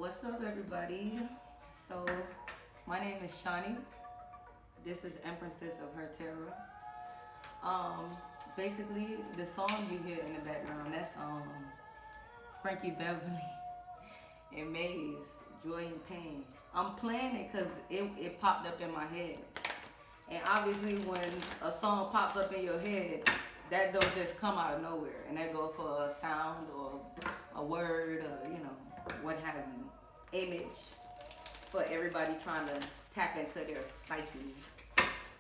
What's up, everybody? So, my name is Shani. This is Empresses of Her Terror. Um, Basically, the song you hear in the background, that's Frankie Beverly and Maze, Joy and Pain. I'm playing it because it popped up in my head. And obviously, when a song pops up in your head, that don't just come out of nowhere. And that go for a sound or a word or, what have you, image for everybody trying to tap into their psyche.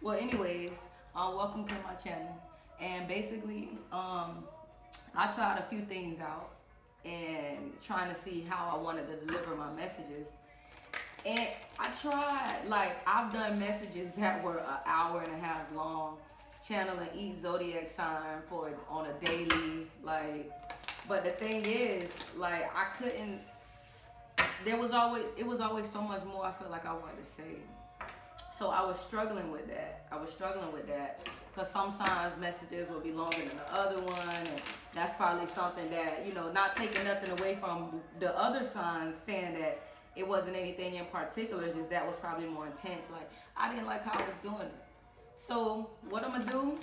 Well, anyways, welcome to my channel. And basically, I tried a few things out and trying to see how I wanted to deliver my messages. And I tried, I've done messages that were an hour and a half long, channeling each zodiac sign for on a daily, but the thing is, I couldn't, it was always so much more I feel like I wanted to say. So I was struggling with that. Because some signs messages will be longer than the other one. And that's probably something that, not taking nothing away from the other signs, saying that it wasn't anything in particular, just that was probably more intense. I didn't like how I was doing it. So what I'm going to do,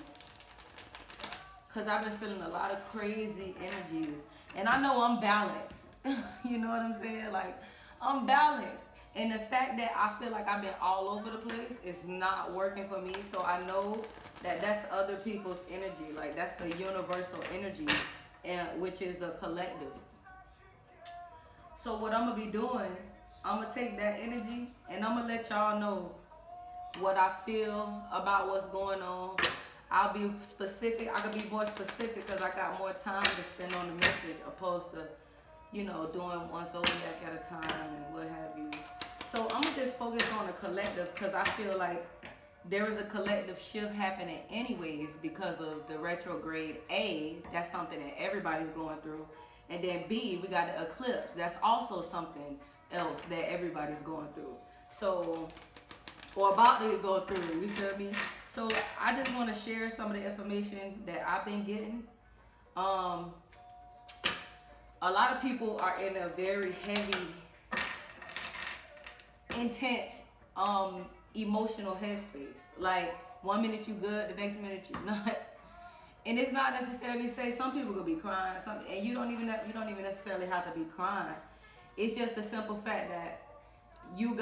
because I've been feeling a lot of crazy energies. And I know I'm balanced. You know what I'm saying? I'm balanced. And the fact that I feel like I've been all over the place is not working for me. So I know that that's other people's energy. That's the universal energy, and which is a collective. So what I'm going to be doing, I'm going to take that energy and I'm going to let y'all know what I feel about what's going on. I'll be specific. I can be more specific because I got more time to spend on the message opposed to, doing one zodiac at a time and what have you. So I'm going to just focus on the collective because I feel like there is a collective shift happening anyways because of the retrograde. A, that's something that everybody's going through. And then B, we got the eclipse. That's also something else that everybody's going through. So, or about to go through, you feel me? So I just want to share some of the information that I've been getting. A lot of people are in a very heavy, intense, emotional headspace. 1 minute you good, the next minute you not. And it's not necessarily say some people could be crying, and you don't even necessarily have to be crying. It's just the simple fact that you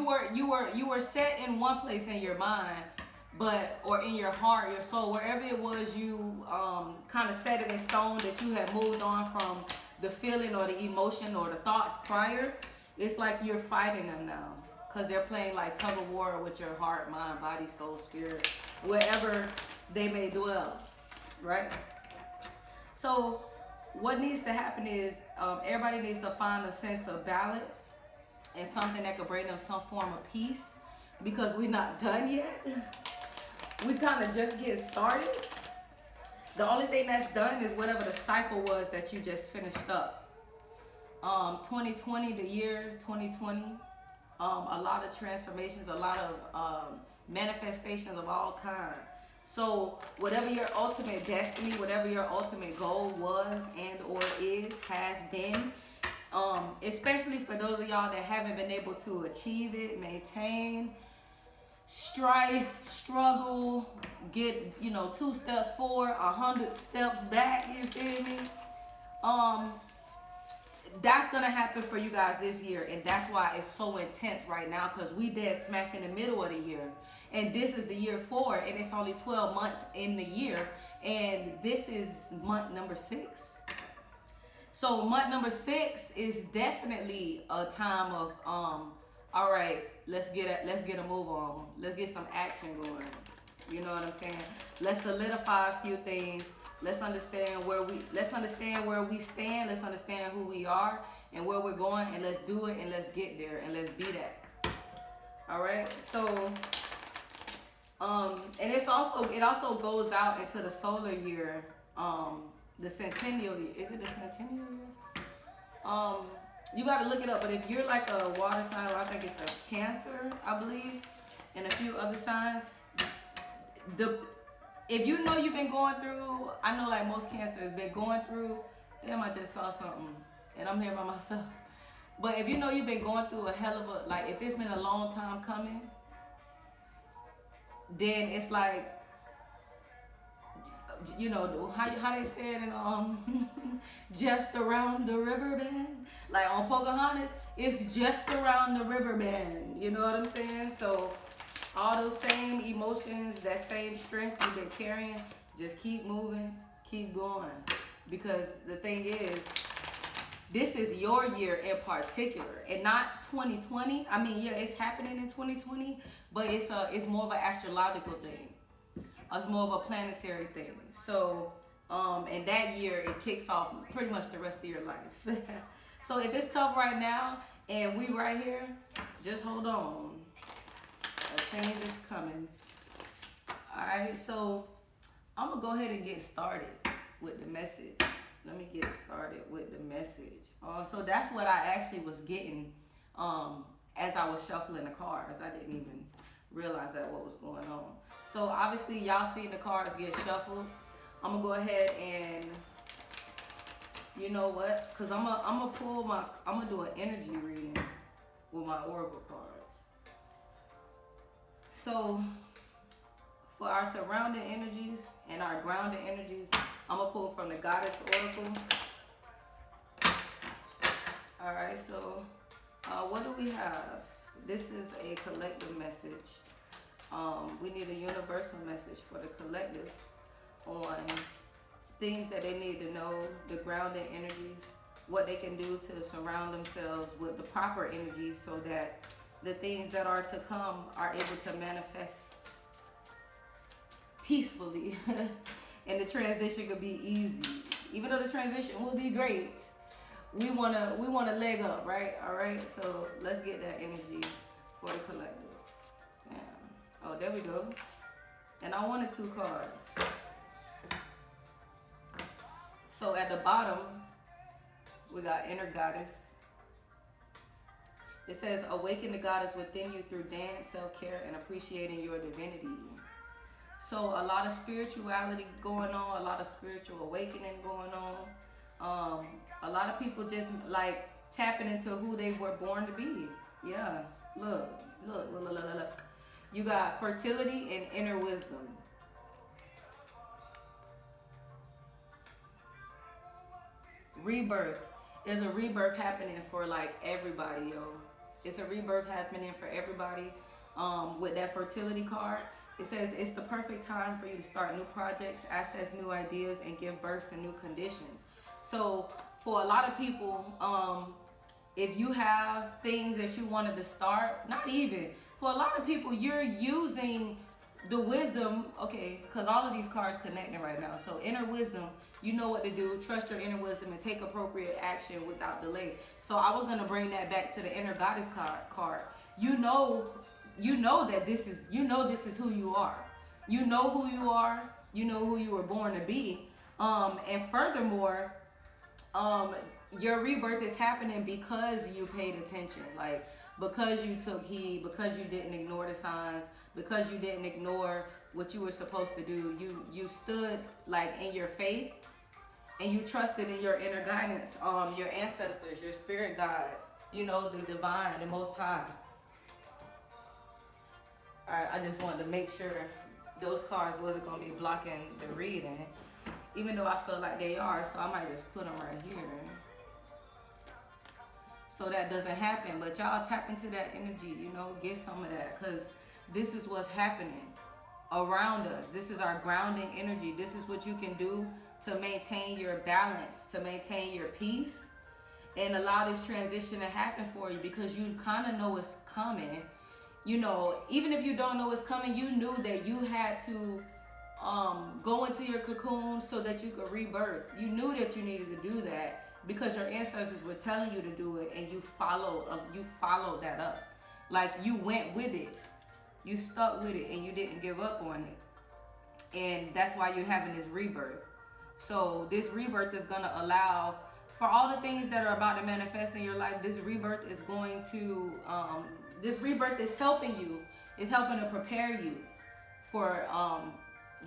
were set in one place in your mind, or in your heart, your soul, wherever it was, you kind of set it in stone that you had moved on from the feeling or the emotion or the thoughts prior. It's like you're fighting them now because they're playing like tug of war with your heart, mind, body, soul, spirit, wherever they may dwell, right? So what needs to happen is everybody needs to find a sense of balance and something that could bring them some form of peace, because we're not done yet. We kind of just get started. The only thing that's done is whatever the cycle was that you just finished up. 2020, the year 2020, a lot of transformations, a lot of manifestations of all kinds. So whatever your ultimate destiny, whatever your ultimate goal was and or is, has been, especially for those of y'all that haven't been able to achieve it, maintain, strife, struggle, get 2 steps forward, 100 steps back, you feel me? That's gonna happen for you guys this year, and that's why it's so intense right now, because we dead smack in the middle of the year, and this is the year 4, and it's only 12 months in the year, and this is month number 6. So month number 6 is definitely a time of all right, let's get a move on, let's get some action going. You know what I'm saying? Let's solidify a few things. Let's understand where we stand. Let's understand who we are and where we're going, and let's do it, and let's get there, and let's be that. All right. So, and it also goes out into the solar year, the centennial year. Is it the centennial year? You got to look it up. But if you're like a water sign, or I think it's a Cancer, I believe, and a few other signs, if you know you've been going through, I know like most Cancer has been going through, damn, I just saw something and I'm here by myself. But if you know you've been going through a hell of a, like, if it's been a long time coming, then it's like, you know, how they said in just around the river bend, like on Pocahontas, it's just around the river bend. You know what I'm saying? So all those same emotions, that same strength you've been carrying, just keep moving, keep going. Because the thing is, this is your year in particular, and not 2020. I mean, yeah, it's happening in 2020, but it's more of an astrological thing. It's more of a planetary thing. So, and that year it kicks off pretty much the rest of your life. So if it's tough right now and we right here, just hold on. A change is coming. All right, so I'm gonna go ahead and get started with the message. Let me get started with the message. So that's what I actually was getting as I was shuffling the cards. I didn't even realize that what was going on. So obviously y'all seen the cards get shuffled. I'm gonna go ahead and, you know what? Cause I'm gonna do an energy reading with my oracle cards. So for our surrounding energies and our grounded energies, I'm gonna pull from the Goddess Oracle. All right, so what do we have? This is a collective message. We need a universal message for the collective on things that they need to know, the grounded energies, what they can do to surround themselves with the proper energies so that the things that are to come are able to manifest peacefully. And the transition could be easy. Even though the transition will be great, we wanna leg up, right? All right, so let's get that energy for the collective. Oh, there we go. And I wanted 2 cards. So at the bottom, we got Inner Goddess. It says, awaken the goddess within you through dance, self-care, and appreciating your divinity. So a lot of spirituality going on, a lot of spiritual awakening going on. A lot of people just like tapping into who they were born to be. Yeah, look. You got fertility and inner wisdom. Rebirth. There's a rebirth happening for like everybody, yo. It's a rebirth happening for everybody. With that fertility card, it says it's the perfect time for you to start new projects, access new ideas, and give birth to new conditions. So for a lot of people, if you have things that you wanted to start, not even, for a lot of people, you're using the wisdom, okay, because all of these cards connecting right now. So inner wisdom, you know what to do. Trust your inner wisdom and take appropriate action without delay. So I was going to bring that back to the Inner Goddess card. You know that this is who you are. You know who you are. You know who you were born to be. And furthermore, your rebirth is happening because you paid attention. Like, because you took heed, because you didn't ignore the signs, because you didn't ignore what you were supposed to do. You stood like in your faith, and you trusted in your inner guidance, your ancestors, your spirit guides, you know, the divine, the most high. All right, I just wanted to make sure those cards wasn't gonna be blocking the reading, even though I feel like they are, so I might just put them right here. So that doesn't happen, but y'all tap into that energy, you know, get some of that, because this is what's happening around us. This is our grounding energy. This is what you can do to maintain your balance, to maintain your peace, and allow this transition to happen for you, because you kind of know it's coming. You know, even if you don't know it's coming, you knew that you had to go into your cocoon so that you could rebirth. You knew that you needed to do that because your ancestors were telling you to do it, and you followed that up. Like, you went with it. You stuck with it, and you didn't give up on it. And that's why you're having this rebirth. So this rebirth is going to allow for all the things that are about to manifest in your life. This rebirth is going to, this rebirth is helping you. It's helping to prepare you for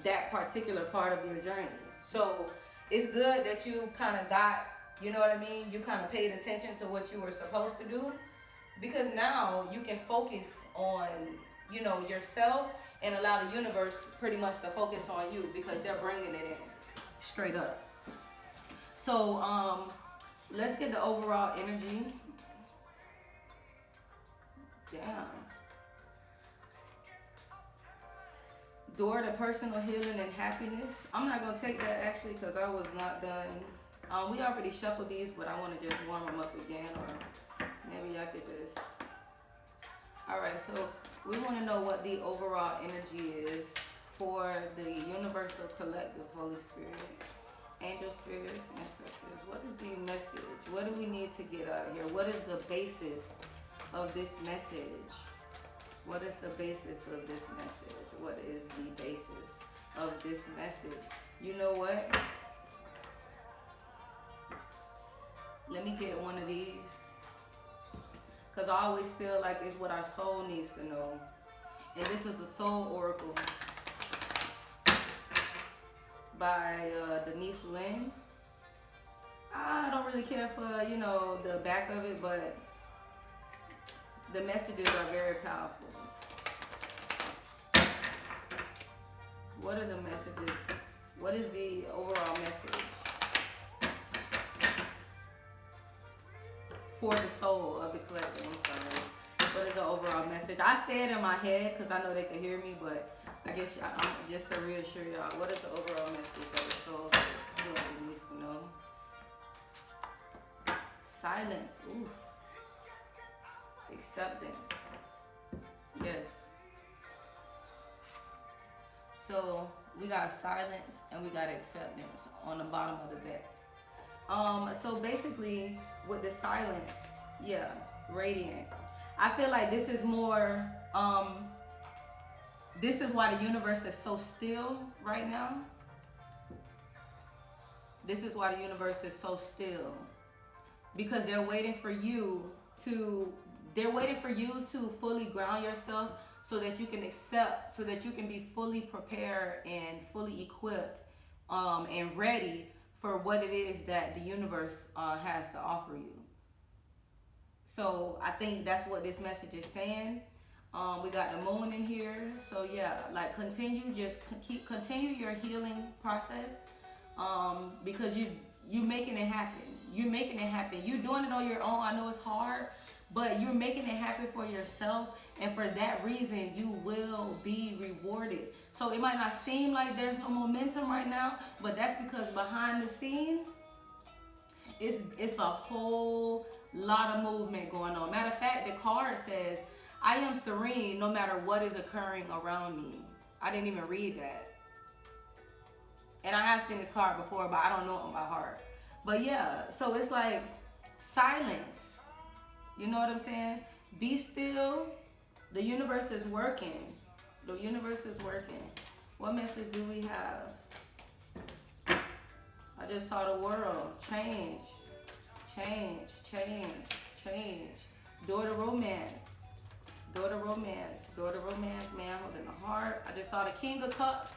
that particular part of your journey. So it's good that you kind of got You know what I mean? You kind of paid attention to what you were supposed to do, because now you can focus on, you know, yourself, and allow the universe pretty much to focus on you, because they're bringing it in straight up. So let's get the overall energy. Damn. Door to personal healing and happiness. I'm not gonna take that actually because I was not done. We already shuffled these, but I want to just warm them up again, or maybe I could just. All right, so we want to know what the overall energy is for the universal collective Holy Spirit, angel spirits, ancestors. What is the message? What do we need to get out of here? What is the basis of this message? What is the basis of this message? What is the basis of this message? You know what? Let me get one of these, because I always feel like it's what our soul needs to know. And this is a soul oracle by Denise Lynn. I don't really care for, you know, the back of it, but the messages are very powerful. What are the messages? What is the overall message for the soul of the collective? I'm sorry. What is the overall message? I say it in my head because I know they can hear me, but I guess I'm just to reassure y'all. What is the overall message of the soul that whoever needs to know? Silence. Oof. Acceptance. Yes. So we got silence and we got acceptance on the bottom of the deck. So basically with the silence, yeah, radiant. I feel like this is more, this is why the universe is so still right now. This is why the universe is so still. Because they're waiting for you to fully ground yourself so that you can accept, so that you can be fully prepared and fully equipped and ready for what it is that the universe has to offer you. So I think that's what this message is saying. We got the moon in here. So yeah, like continue your healing process because you're making it happen. You're making it happen. You're doing it on your own. I know it's hard, but you're making it happen for yourself. And for that reason, you will be rewarded. So it might not seem like there's no momentum right now, but that's because behind the scenes, it's a whole lot of movement going on. Matter of fact, the card says, I am serene no matter what is occurring around me. I didn't even read that. And I have seen this card before, but I don't know it by heart. But yeah, so it's like silence. You know what I'm saying? Be still. The universe is working. The universe is working. What message do we have? I just saw the world change. Change, change, change. Door to romance. Door to romance. Door to romance, man holding the heart. I just saw the King of Cups.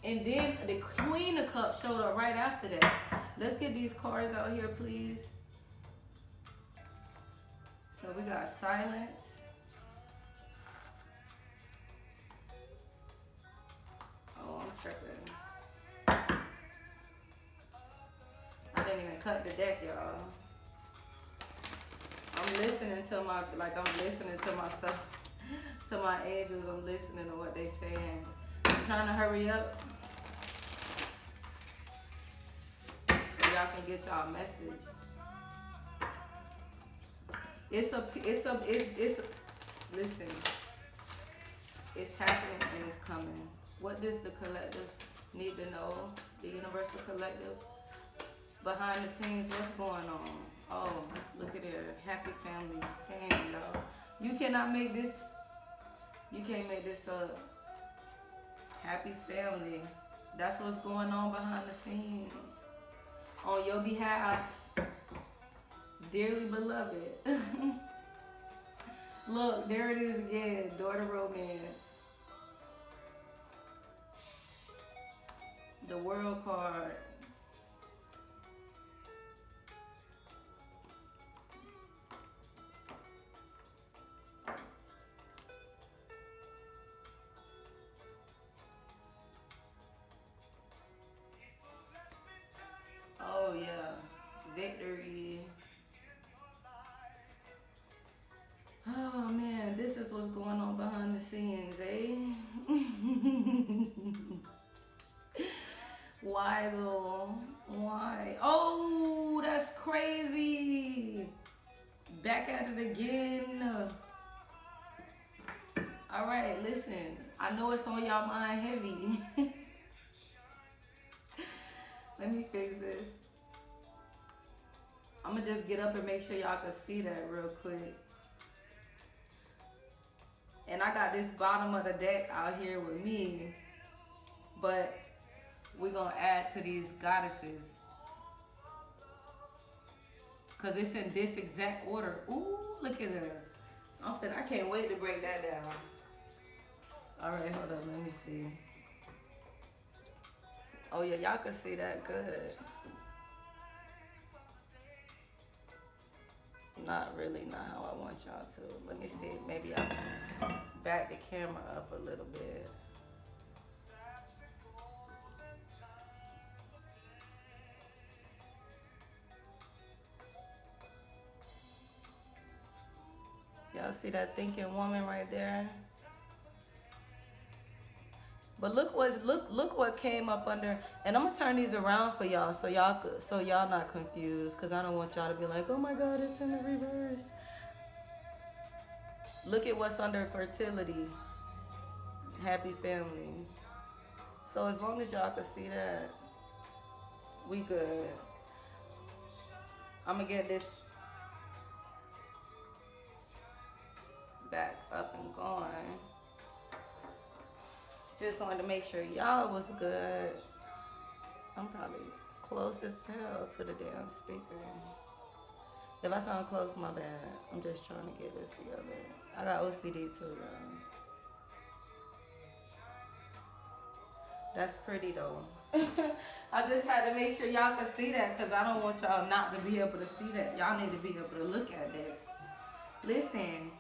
And then the Queen of Cups showed up right after that. Let's get these cards out here, please. So we got silence. Oh, I'm tripping. I didn't even cut the deck, y'all. I'm listening to I'm listening to myself, to my angels. I'm listening to what they saying. I'm trying to hurry up so y'all can get y'all message. Listen. It's happening and it's coming. What does the collective need to know? The universal collective. Behind the scenes, what's going on? Oh, look at it. Happy family. Dang, y'all. You cannot make this. You can't make this up. Happy family. That's what's going on behind the scenes. On your behalf, dearly beloved. Look, there it is again. Door to romance. The World card. listen, I know it's on y'all mind heavy. Let me fix this. I'm gonna just get up and make sure y'all can see that real quick. And I got this bottom of the deck out here with me, but we're gonna add to these goddesses. Cause it's in this exact order. Ooh, look at her. I can't wait to break that down. All right, hold on, let me see. Oh yeah, y'all can see that good. Not really, not how I want y'all to. Let me see, maybe I can back the camera up a little bit. Y'all see that thinking woman right there? But look what came up under, and I'm gonna turn these around for y'all so y'all not confused, cause I don't want y'all to be like, oh my God, it's in the reverse. Look at what's under fertility, happy family. So as long as y'all can see that, we good. I'm gonna get this back up and going. Just wanted to make sure y'all was good. I'm probably close as hell to the damn speaker. If I sound close, my bad. I'm just trying to get this together. I got OCD too, y'all. That's pretty though. I just had to make sure y'all can see that, because I don't want y'all not to be able to see that. Y'all need to be able to look at this. Listen.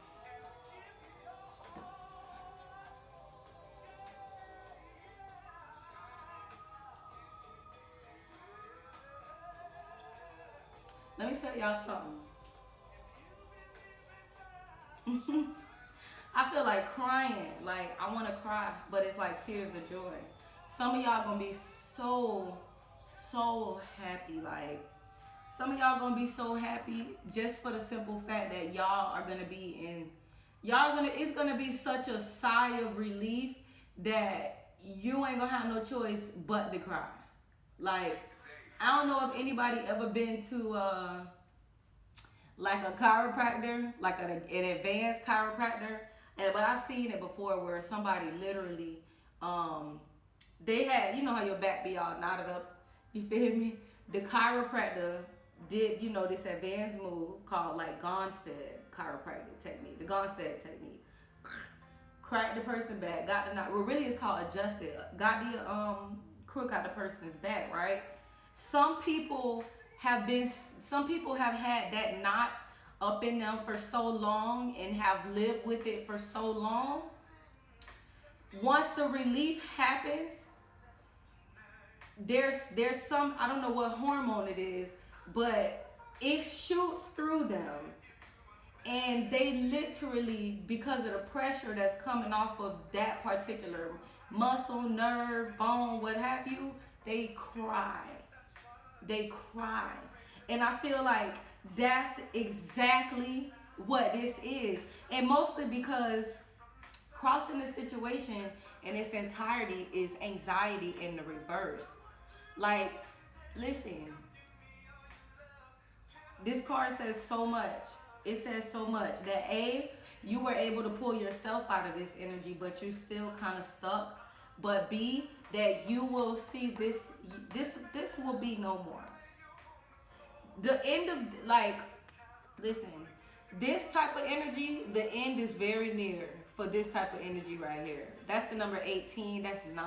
Let me tell y'all something. I feel like crying. Like, I want to cry, but it's like tears of joy. Some of y'all gonna be so happy. Like, some of y'all gonna be so happy just for the simple fact that y'all are gonna be in, it's gonna be such a sigh of relief that you ain't gonna have no choice but to cry. Like, I don't know if anybody ever been to like a chiropractor, like an advanced chiropractor, but I've seen it before where somebody literally, they had, you know how your back be all knotted up, you feel me? The chiropractor did, you know, this advanced move called like Gonstead chiropractic technique, the Gonstead technique. Cracked the person back, got the knot, well really it's called adjusted, got the crook out the person's back, right? Some people have had that knot up in them for so long and have lived with it for so long. Once the relief happens, there's some, I don't know what hormone it is, but it shoots through them. And they literally, because of the pressure that's coming off of that particular muscle, nerve, bone, what have you, they cry. They cry. And I feel like that's exactly what this is. And mostly because crossing the situation in its entirety is anxiety in the reverse. Like, listen, this card says so much. It says so much that A, you were able to pull yourself out of this energy, but you still kind of stuck. But B, that you will see this will be no more. The end of, like, listen, this type of energy, the end is very near for this type of energy right here. That's the number 18, that's 9.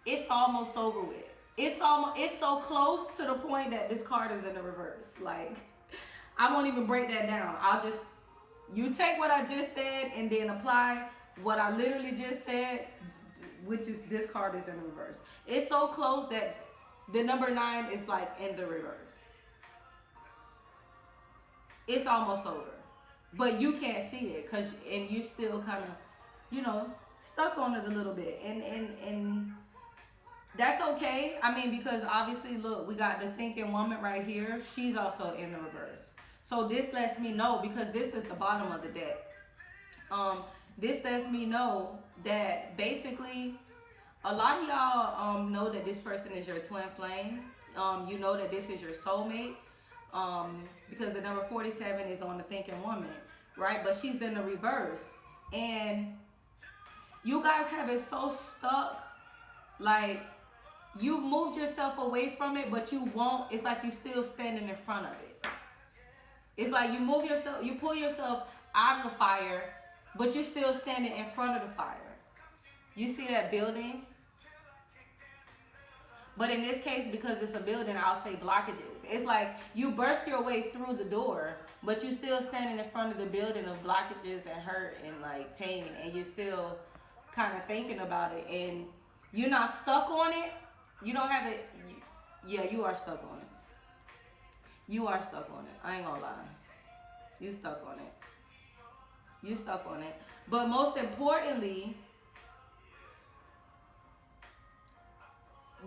It's almost over with. It's so close to the point that this card is in the reverse. Like, I won't even break that down. You take what I just said and then apply what I literally just said, which is this card is in the reverse. It's so close that the number 9 is like in the reverse. It's almost over. But you can't see it and you still kind of, you know, stuck on it a little bit. And that's okay. I mean, because obviously, look, we got the thinking woman right here. She's also in the reverse. So this lets me know, because this is the bottom of the deck. This lets me know that basically a lot of y'all know that this person is your twin flame. You know that this is your soulmate, because the number 47 is on the thinking woman, right? But she's in the reverse, and you guys have it so stuck, like you moved yourself away from it, but you won't. It's like you still standing in front of it. It's like you move yourself, you pull yourself out of the fire, but you're still standing in front of the fire. You see that building? But in this case, because it's a building, I'll say blockages. It's like you burst your way through the door, but you're still standing in front of the building of blockages and hurt and like pain, and you're still kind of thinking about it, and you're not stuck on it. You don't have it. Yeah, you are stuck on it. You are stuck on it. I ain't gonna lie. You stuck on it. You stuck on it. But most importantly,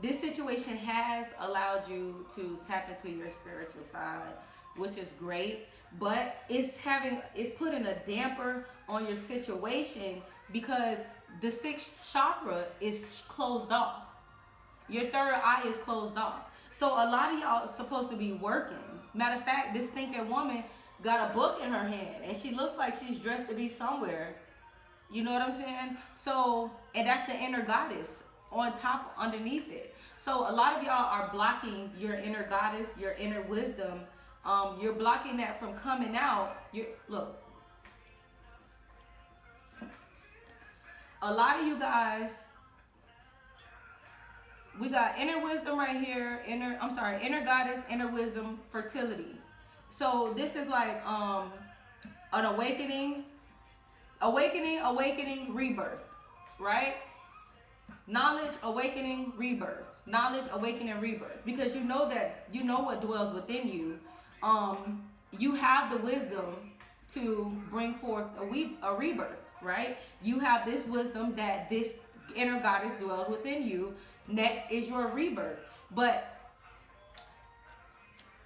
this situation has allowed you to tap into your spiritual side, which is great. But it's putting a damper on your situation because the sixth chakra is closed off. Your third eye is closed off. So a lot of y'all are supposed to be working. Matter of fact, this thinking woman got a book in her hand and she looks like she's dressed to be somewhere. You know what I'm saying? So, and that's the inner goddess on top, underneath it. So a lot of y'all are blocking your inner goddess, your inner wisdom. You're blocking that from coming out. Look. A lot of you guys, we got inner wisdom right here, inner goddess, inner wisdom, fertility. So this is like an awakening, rebirth, right? Knowledge, awakening, rebirth. Knowledge, awakening, rebirth. Because you know what dwells within you. You have the wisdom to bring forth a rebirth, right? You have this wisdom that this inner goddess dwells within you. Next is your rebirth. But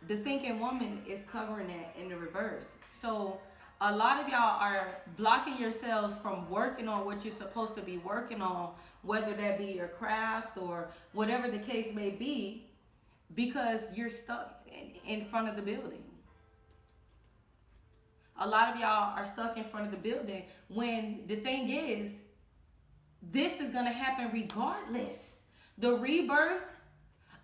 the thinking woman is covering that in the reverse. So a lot of y'all are blocking yourselves from working on what you're supposed to be working on, whether that be your craft or whatever the case may be, because you're stuck in front of the building. A lot of y'all are stuck in front of the building when the thing is, this is going to happen regardless. The rebirth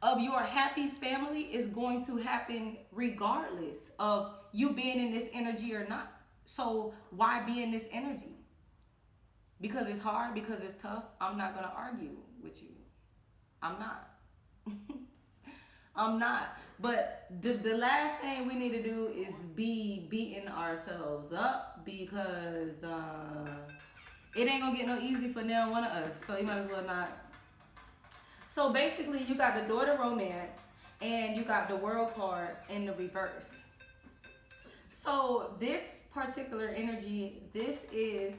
of your happy family is going to happen regardless of you being in this energy or not. So why be in this energy? Because it's hard, because it's tough. I'm not going to argue with you. I'm not. I'm not. But the last thing we need to do is be beating ourselves up, because it ain't going to get no easy for now one of us. So you might as well not. So basically, you got the daughter romance and you got the world card in the reverse. So this particular energy, this is,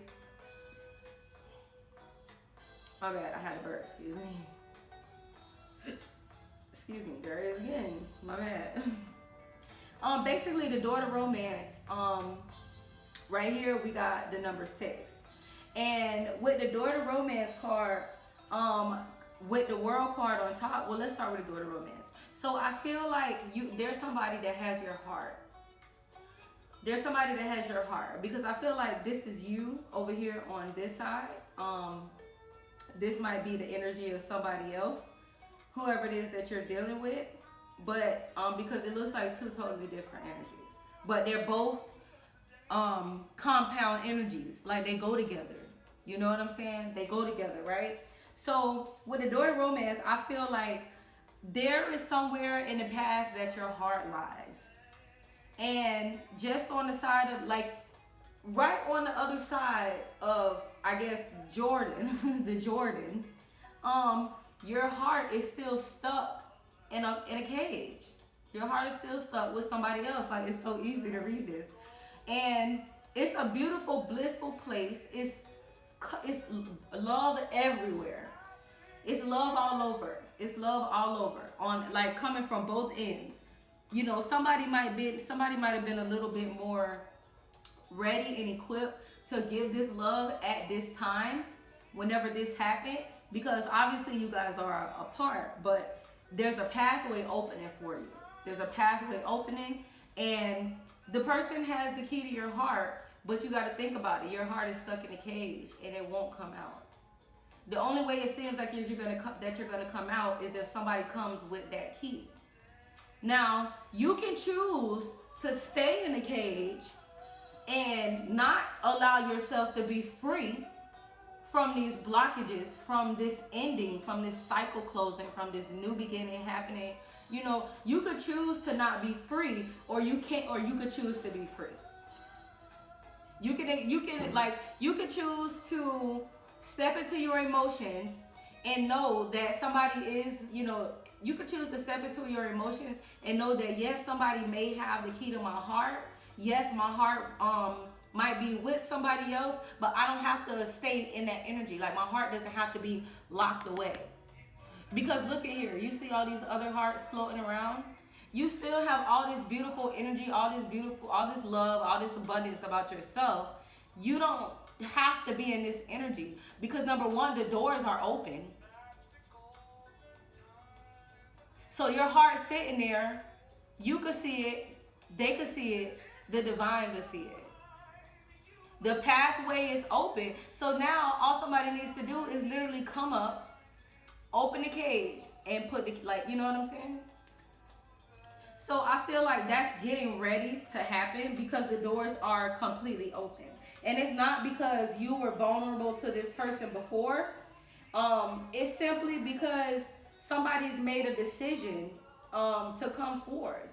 my bad, I had a burp, excuse me. Excuse me, there it is again, my bad. Basically the daughter romance, right here we got the number 6. And with the daughter romance card, with the world card on top, well, let's start with the daughter romance. So I feel like there's somebody that has your heart. There's somebody that has your heart, because I feel like this is you over here on this side. This might be the energy of somebody else, whoever it is that you're dealing with. But because it looks like two totally different energies, but they're both compound energies, like they go together. You know what I'm saying? They go together, right? So with the daughter romance, I feel like there is somewhere in the past that your heart lies. And just on the side of, like, right on the other side of, I guess, Jordan, the Jordan, your heart is still stuck in a cage. Your heart is still stuck with somebody else. Like, it's so easy to read this. And it's a beautiful, blissful place. It's love everywhere. It's love all over. It's love all over, on, like, coming from both ends. You know, somebody might have been a little bit more ready and equipped to give this love at this time, whenever this happened, because obviously you guys are apart, but there's a pathway opening for you. There's a pathway opening, and the person has the key to your heart, but you got to think about it. Your heart is stuck in a cage, and it won't come out. The only way it seems like you're gonna come out is if somebody comes with that key. Now, you can choose to stay in the cage and not allow yourself to be free from these blockages, from this ending, from this cycle closing, from this new beginning happening. You know, you could choose to not be free, or you could choose to be free. You could choose to step into your emotions and know that somebody is, you could choose to step into your emotions and know that, yes, somebody may have the key to my heart. Yes, my heart might be with somebody else, but I don't have to stay in that energy. Like, my heart doesn't have to be locked away. Because look at here, you see all these other hearts floating around. You still have all this beautiful energy, all this love, all this abundance about yourself. You don't have to be in this energy, because number one, the doors are open. So your heart sitting there, you could see it, they could see it, the divine could see it. The pathway is open. So now all somebody needs to do is literally come up, open the cage, and put the, you know what I'm saying? So I feel like that's getting ready to happen, because the doors are completely open. And it's not because you were vulnerable to this person before. It's simply because somebody's made a decision to come forward.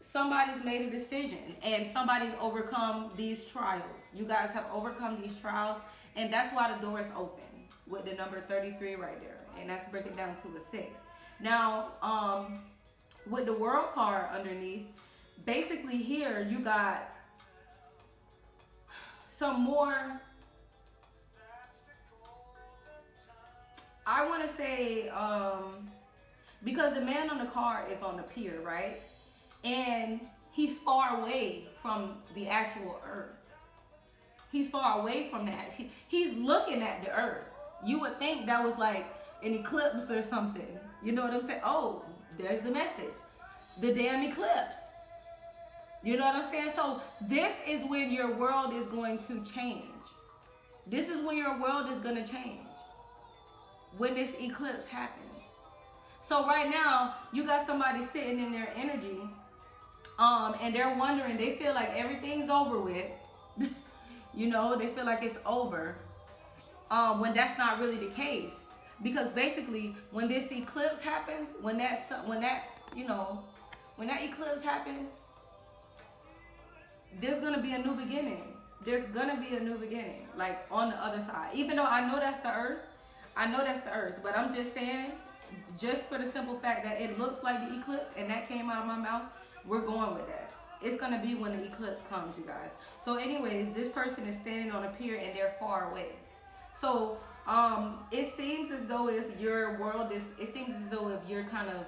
Somebody's made a decision, and somebody's overcome these trials. You guys have overcome these trials, and that's why the door is open with the number 33 right there. And that's breaking down to a 6. Now, with the World card underneath, basically here you got some more, I want to say, because the man on the card is on the pier, right? And he's far away from the actual earth. He's far away from that. He's looking at the earth. You would think that was like an eclipse or something. You know what I'm saying? Oh, there's the message. The damn eclipse. You know what I'm saying? So this is when your world is going to change. This is when your world is going to change. When this eclipse happens. So right now, you got somebody sitting in their energy, and they're wondering, they feel like everything's over with. You know, they feel like it's over, when that's not really the case. Because basically, when this eclipse happens, when that eclipse happens, there's gonna be a new beginning. There's gonna be a new beginning, like on the other side. Even though I know that's the earth, but I'm just saying, just for the simple fact that it looks like the eclipse, and that came out of my mouth, we're going with that. It's gonna be when the eclipse comes, you guys. So anyways, this person is standing on a pier and they're far away. So it seems as though if your world is, it seems as though if you're kind of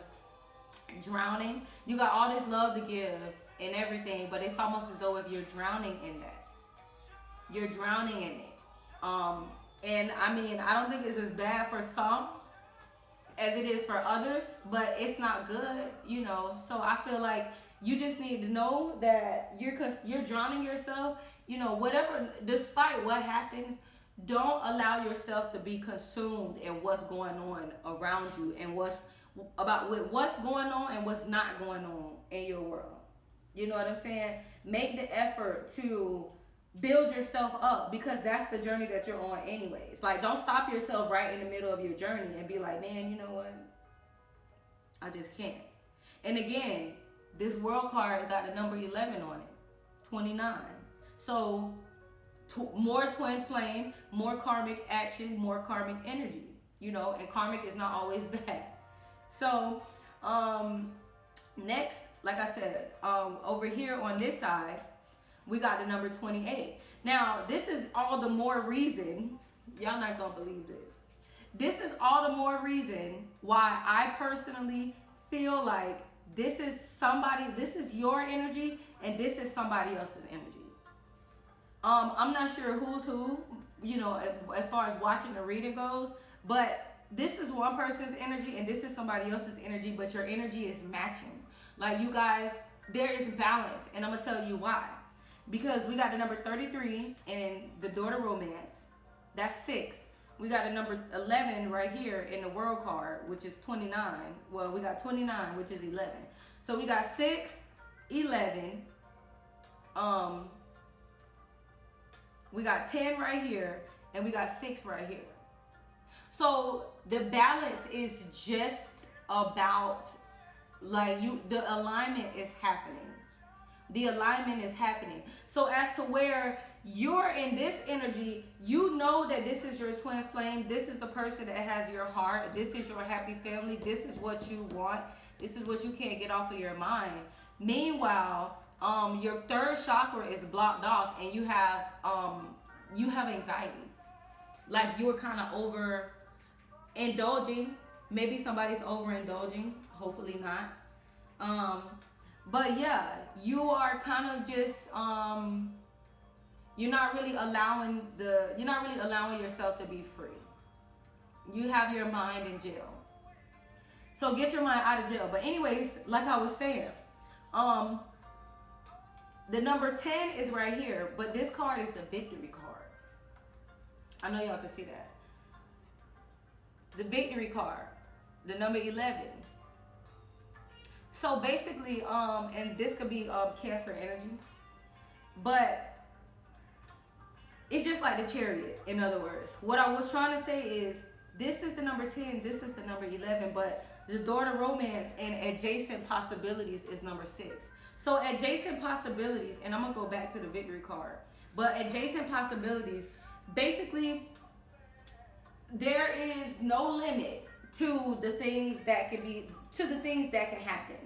drowning, you got all this love to give and everything, but it's almost as though if you're drowning in that. You're drowning in it. And I mean, I don't think it's as bad for some as it is for others, but it's not good, So I feel like you just need to know that you're drowning yourself, whatever, despite what happens, don't allow yourself to be consumed in what's going on around you and what's going on and what's not going on in your world. You know what I'm saying? Make the effort to build yourself up, because that's the journey that you're on anyways. Like, don't stop yourself right in the middle of your journey and be like, man, you know what? I just can't. And again, this World card got the number 11 on it, 29. So more twin flame, more karmic action, more karmic energy, and karmic is not always bad. So next, like I said, over here on this side, we got the number 28. Now, this is all the more reason, y'all not gonna believe this. This is all the more reason why I personally feel like this is your energy and this is somebody else's energy. I'm not sure who's who you know, as far as watching the reading goes. But this is one person's energy and this is somebody else's energy, but your energy is matching. Like you guys, there is balance, and I'm gonna tell you why. Because we got the number 33 in the daughter romance. That's 6. We got a number 11 right here in the world card, which is 29. Well, we got 29, which is 11. So we got 6, 11. We got 10 right here, and we got 6 right here. So the balance is just about like the alignment is happening. The alignment is happening. So as to where you're in this energy, you know that this is your twin flame. This is the person that has your heart. This is your happy family. This is what you want. This is what you can't get off of your mind. Meanwhile, your third chakra is blocked off, and you have anxiety. Like you're kind of over indulging. Maybe somebody's overindulging. Hopefully not. But yeah, you are kind of just you're not really allowing yourself to be free. You have your mind in jail. So get your mind out of jail. But anyways, like I was saying, the number 10 is right here, but this card is the victory card. I know y'all can see that. The victory card, the number 11. So basically, and this could be Cancer energy, but it's just like the Chariot, in other words. What I was trying to say is, this is the number 10, this is the number 11, but the daughter romance and adjacent possibilities is number 6. So adjacent possibilities, and I'm going to go back to the victory card, but adjacent possibilities, basically, there is no limit to the things that can happen.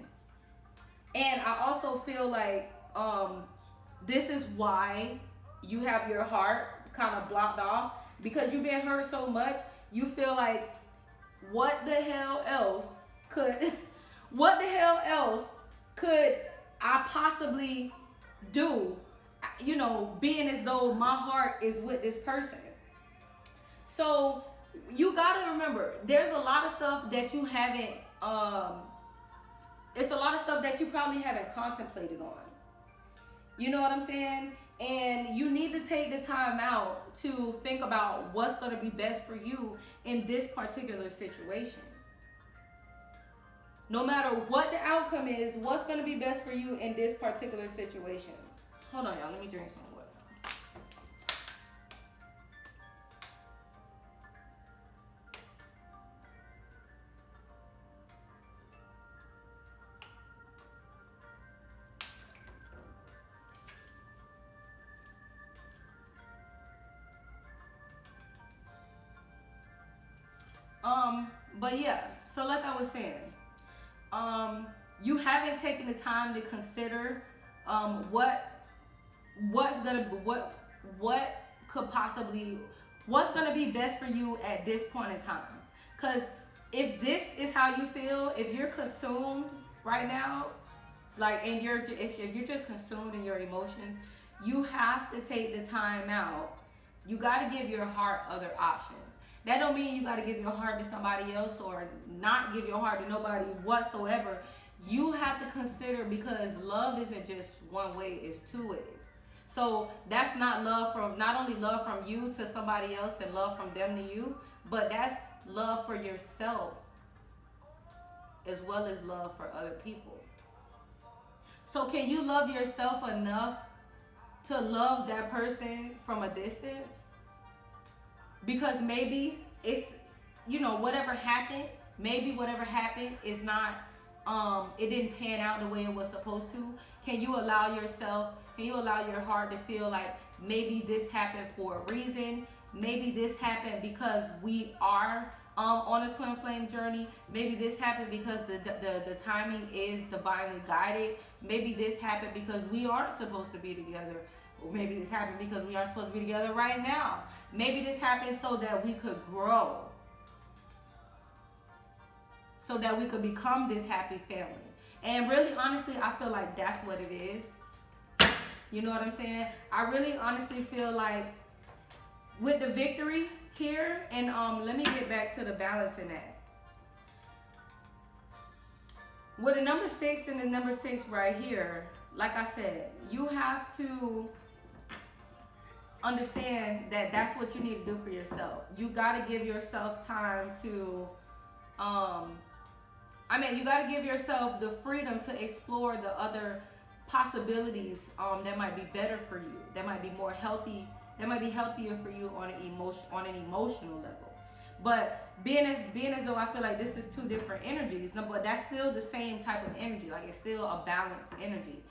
And I also feel like this is why you have your heart kind of blocked off, because you've been hurt so much. You feel like, what the hell else could I possibly do? You know, being as though my heart is with this person. So you gotta remember, there's a lot of stuff that you haven't. It's a lot of stuff that you probably haven't contemplated on. You know what I'm saying? And you need to take the time out to think about what's going to be best for you in this particular situation. No matter what the outcome is, what's going to be best for you in this particular situation. Hold on, y'all. Let me drink some water. But yeah, so like I was saying, you haven't taken the time to consider what's gonna be best for you at this point in time. Because if this is how you feel, if you're consumed right now, like, and if you're just consumed in your emotions, you have to take the time out. You got to give your heart other options. That don't mean you got to give your heart to somebody else or not give your heart to nobody whatsoever. You have to consider, because love isn't just one way, it's two ways. So that's not only love from you to somebody else and love from them to you, but that's love for yourself as well as love for other people. So can you love yourself enough to love that person from a distance? Because maybe it's, whatever happened is not, it didn't pan out the way it was supposed to. Can you allow your heart to feel like maybe this happened for a reason? Maybe this happened because we are on a twin flame journey. Maybe this happened because the timing is divinely guided. Maybe this happened because we aren't supposed to be together. Or maybe this happened because we aren't supposed to be together right now. Maybe this happened so that we could grow. So that we could become this happy family. And really, honestly, I feel like that's what it is. You know what I'm saying? I really honestly feel like with the victory here, and let me get back to the balance in that. With the number 6 and the number 6 right here, like I said, you have to understand that that's what you need to do for yourself. You got to give yourself time to, you got to give yourself the freedom to explore the other possibilities that might be better for you, that might be more healthy, that might be healthier for you on an emotional level. But being as though I feel like this is two different energies, no, but that's still the same type of energy. Like, it's still a balanced energy.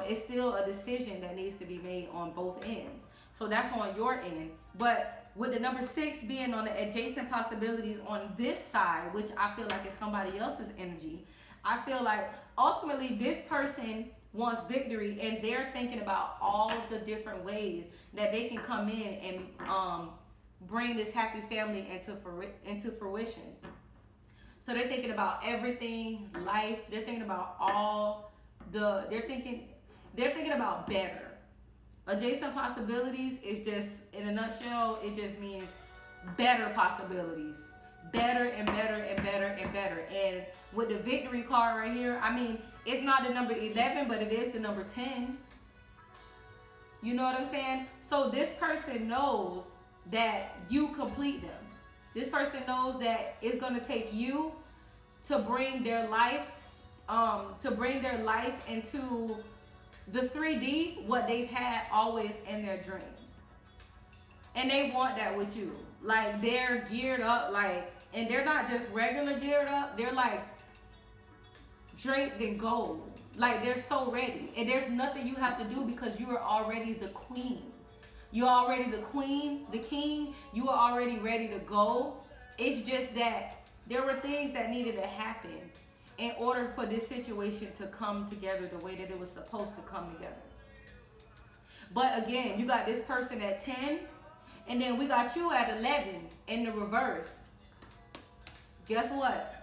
It's still a decision that needs to be made on both ends. So that's on your end. But with the number 6 being on the adjacent possibilities on this side, which I feel like is somebody else's energy, I feel like ultimately this person wants victory, and they're thinking about all the different ways that they can come in and bring this happy family into fruition. So they're thinking about everything, life. They're thinking about they're thinking about better. Adjacent possibilities is just, in a nutshell, it just means better possibilities. Better and better and better and better. And with the victory card right here, it's not the number 11, but it is the number 10. You know what I'm saying? So this person knows that you complete them. This person knows that it's going to take you to bring their life into the 3D, what they've had always in their dreams. And they want that with you. Like, they're geared up, and they're not just regular geared up, they're like draped in gold. Like, they're so ready. And there's nothing you have to do, because you are already the queen. You're already the queen, the king. You are already ready to go. It's just that there were things that needed to happen in order for this situation to come together the way that it was supposed to come together. But again, you got this person at 10, and then we got you at 11 in the reverse. Guess what?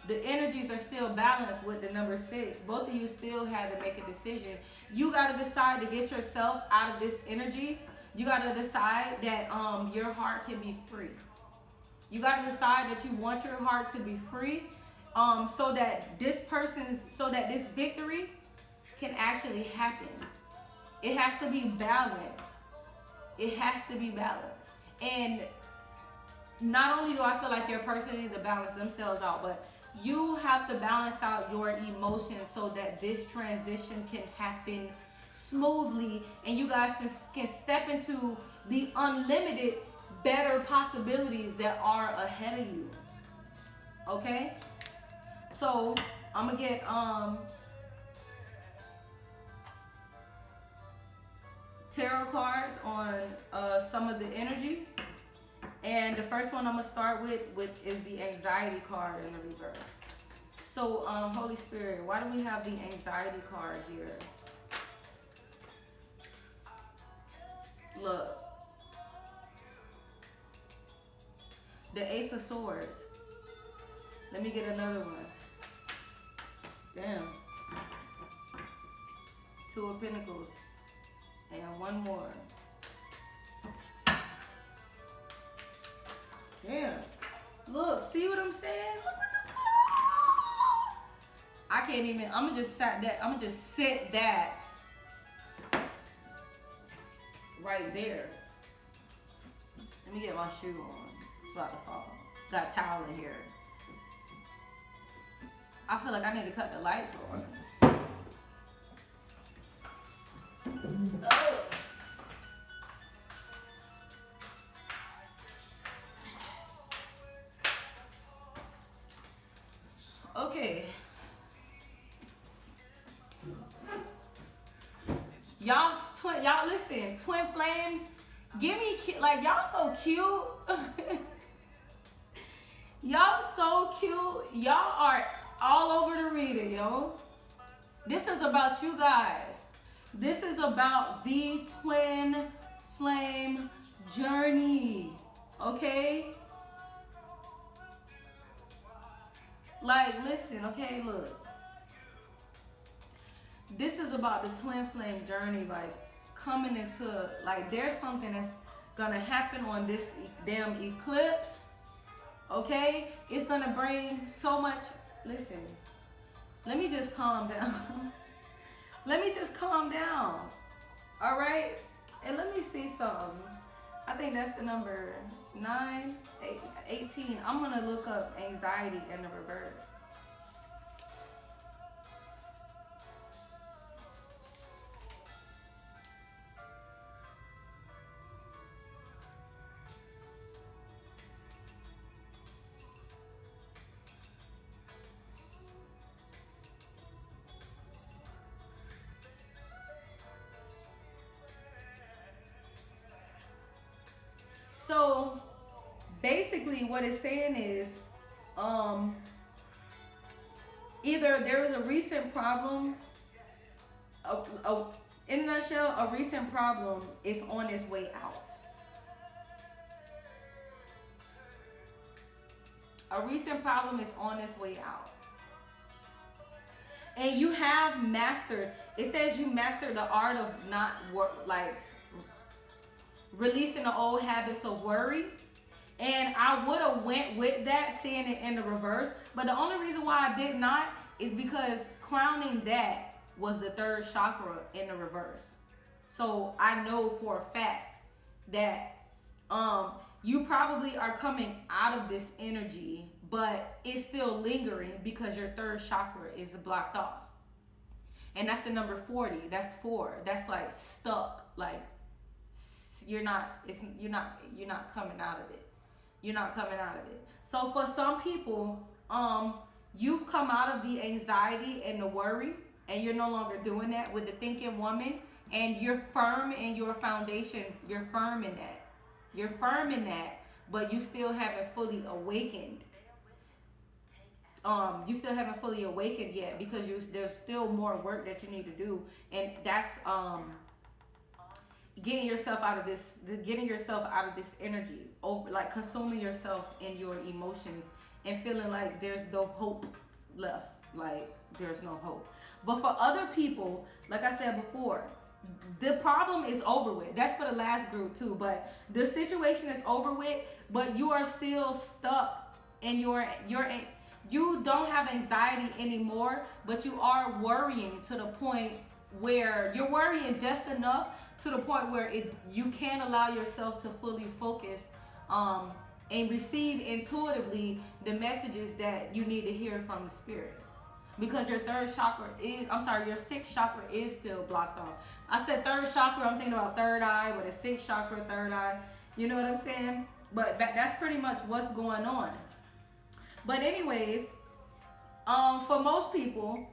The energies are still balanced with the number 6. Both of you still had to make a decision. You got to decide to get yourself out of this energy. You got to decide that your heart can be free. You got to decide that you want your heart to be free, so that this victory can actually happen. It has to be balanced. It has to be balanced. And not only do I feel like your person needs to balance themselves out, but you have to balance out your emotions so that this transition can happen smoothly, and you guys can step into the unlimited better possibilities that are ahead of you. Okay? So I'm gonna get tarot cards on some of the energy. And the first one I'm gonna start with is the anxiety card in the reverse. So Holy Spirit, why do we have the anxiety card here? Look, the Ace of Swords. Let me get another one. Damn. Two of Pentacles. And one more. Damn. Look, see what I'm saying? Look what the fuck. I can't even, I'm gonna just sit that right there. Let me get my shoe on. It's about to fall. Got a towel in here. I feel like I need to cut the lights on. Oh. Okay. Y'all listen, twin flames, give me, like, y'all so cute. Y'all so cute. Y'all are all over the reader, yo. This is about you guys. This is about the twin flame journey, okay? Like, listen, okay, look. This is about the twin flame journey, like, coming into, like, there's something gonna happen on this damn eclipse. Okay, it's gonna bring so much. Listen, let me just calm down. Let me just calm down. All right, and let me see something. I think that's the number 18. I'm gonna look up anxiety in the reverse. So basically what it's saying is either there was a recent problem, in a nutshell, a recent problem is on its way out. A recent problem is on its way out. And you have mastered, it says you mastered the art of not releasing the old habits of worry. And I would have went with that, seeing it in the reverse. But the only reason why I did not is because crowning that was the third chakra in the reverse. So I know for a fact that you probably are coming out of this energy, but it's still lingering because your third chakra is blocked off. And that's the number 40. That's 4. That's like stuck. Like you're not coming out of it. You're not coming out of it. So for some people, you've come out of the anxiety and the worry, and you're no longer doing that with the thinking woman, and you're firm in your foundation. You're firm in that. You're firm in that, but you still haven't fully awakened. You still haven't fully awakened yet because there's still more work that you need to do, and that's getting yourself out of this energy, over like consuming yourself in your emotions and feeling like there's no hope left, like there's no hope. But for other people, like I said before, the problem is over with. That's for the last group too, but the situation is over with, but you are still stuck in you don't have anxiety anymore, but you are worrying to the point where you're worrying just enough to the point where you can't allow yourself to fully focus and receive intuitively the messages that you need to hear from the spirit. Because your your sixth chakra is still blocked off. I said third chakra, I'm thinking about third eye, with a sixth chakra, third eye. You know what I'm saying? But that's pretty much what's going on. But anyways, for most people,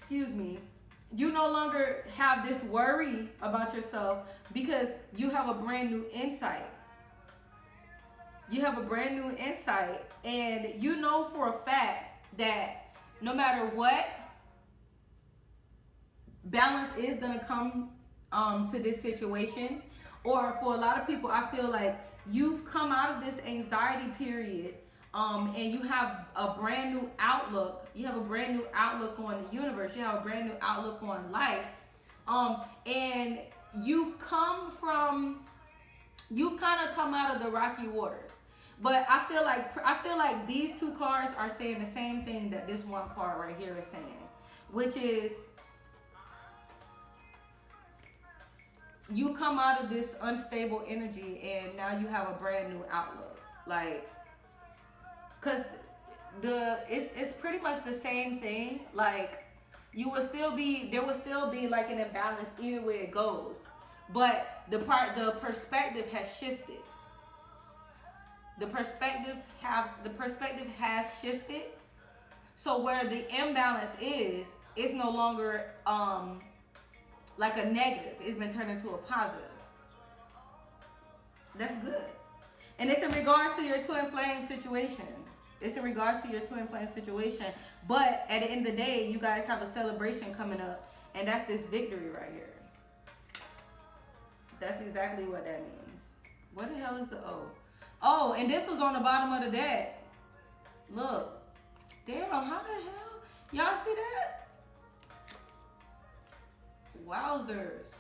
you no longer have this worry about yourself because you have a brand new insight. You have a brand new insight, and you know for a fact that no matter what, balance is going to come to this situation. Or for a lot of people, I feel like you've come out of this anxiety period, and you have a brand new outlook. You have a brand new outlook on the universe. You have a brand new outlook on life. And you've kind of come out of the rocky waters. But I feel like these two cards are saying the same thing that this one card right here is saying, which is you come out of this unstable energy and now you have a brand new outlook. Like, cause it's pretty much the same thing. Like there will still be like an imbalance either way it goes, but the perspective has shifted. The perspective has shifted. So where the imbalance is no longer like a negative. It's been turned into a positive. That's good. And it's in regards to your twin flame situation. But at the end of the day, you guys have a celebration coming up, and that's this victory right here. That's exactly what that means. What the hell is the O? Oh, and this was on the bottom of the deck. Look. Damn, how the hell? Y'all see that? Wowzers.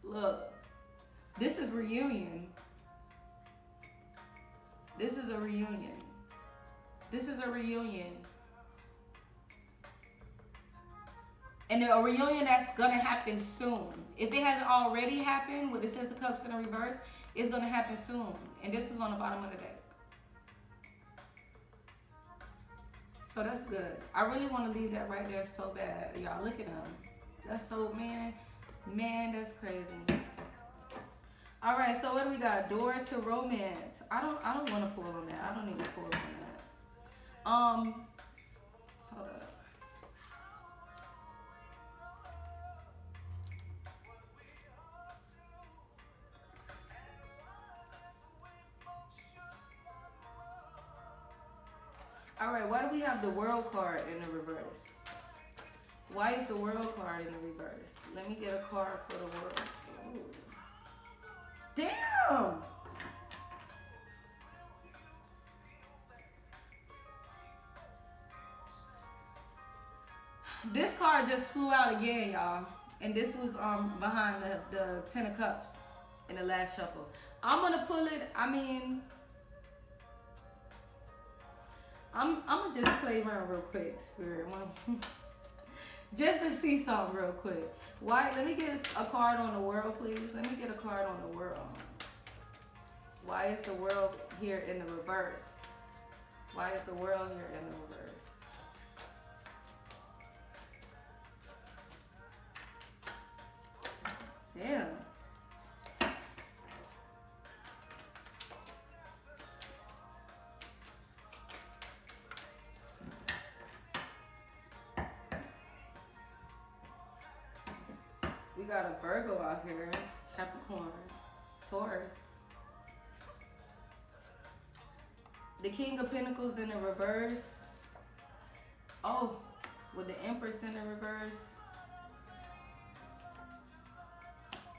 Look. This is reunion. This is a reunion. This is a reunion. And a reunion that's gonna happen soon. If it hasn't already happened with the Six of Cups in the reverse, it's gonna happen soon. And this is on the bottom of the deck. So that's good. I really want to leave that right there so bad. Y'all look at them. That's so, man, that's crazy. All right, so what do we got? Door to romance. I don't want to pull on that. I don't need to pull on that. Hold up. All right, why do we have the World card in the reverse? Why is the World card in the reverse? Let me get a card for the World. Ooh. Damn! This card just flew out again, y'all. And this was behind the Ten of Cups in the last shuffle. I'm gonna pull it. I mean, I'm gonna just play around real quick, Spirit. Just to see something real quick. Why? Let me get a card on the World, please. Let me get a card on the World. Why is the World here in the reverse? Why is the World here in the reverse? Damn. We got a Virgo out here, Capricorn, Taurus. The King of Pentacles in the reverse. Oh, with the Empress in the reverse.